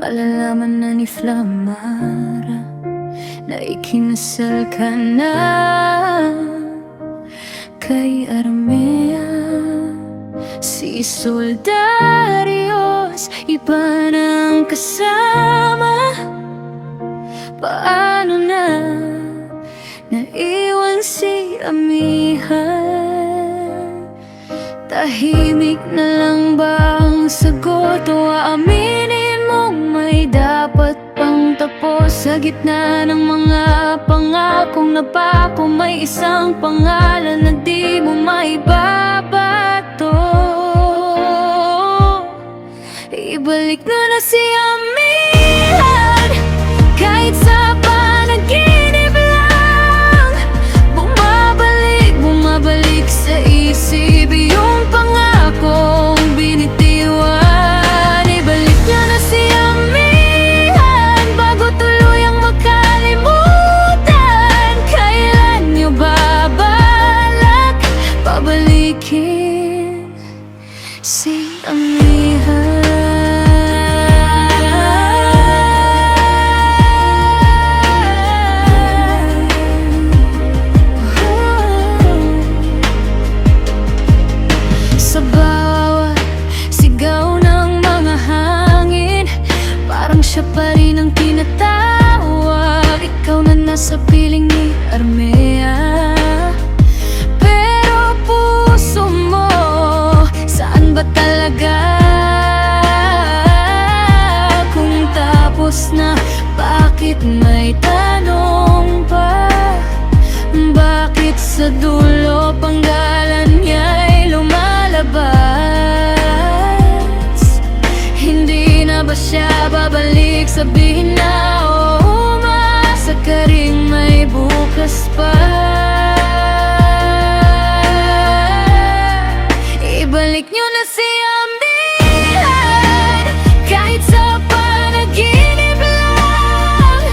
malalaman na ni Flamara na ikinasal ka na kay Armea. Si Soldarios, iba nang kasama. Paano na naiwan si Amiha? Tahimik na lang ba ang sagot o aaminin mong may dapat pang tapos? Sa gitna ng mga pangakong napako, may isang pangalan na di mo maibabato. Ibalik mo na si Amihan, kahit sa panaginip lang. Bumabalik sa isip yung pangakong binitiwan. Ibalik niya na si Amihan bago tuluyang makalimutan. Kailan niyo babalak pabalikin si Amihan? Sa bawat sigaw ng mga hangin, parang siya pa rin ang tinatawag. Ikaw na nasa piling ni Armea, pero puso mo, saan ba talaga? Kung tapos na, bakit may tanong pa? Bakit sa dulo panggalan niya'y lumalabas? Hindi na ba siya babalik? Sabihin na o umasa ka ring may bukas pa. Ibalik niyo na si Amihan, kahit sa panaginip lang.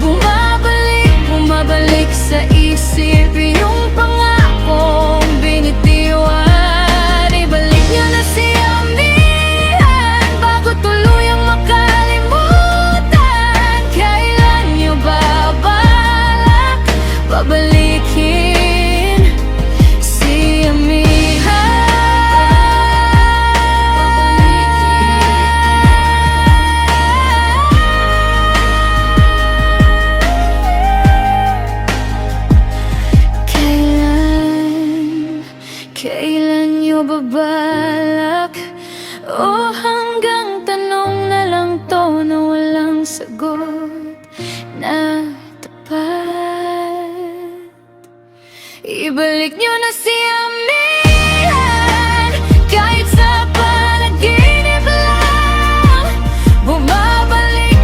Bumabalik sa isip yung pangakong binitiwan. Ibalik niyo na si Amihan bago tuluyang makalimutan. Kailan niyo babalak pabalikin si Amihan? Kailan niyo babalak? O hanggang tanong na lang to na walang sagot na tapat? Ibalik niyo na si Amihan, kahit sa panaginip lang. Bumabalik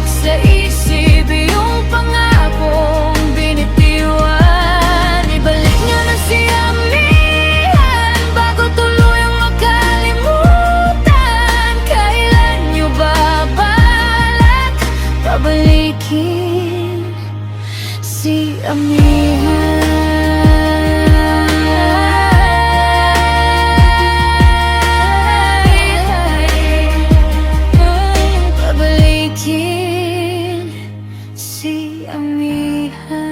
sa isip yung pangakong binitiwan. Ibalik niyo na si Amihan bago tuluyang makalimutan. Kailan niyo babalak pabalikin si Amihan? Pabalikin si Amihan.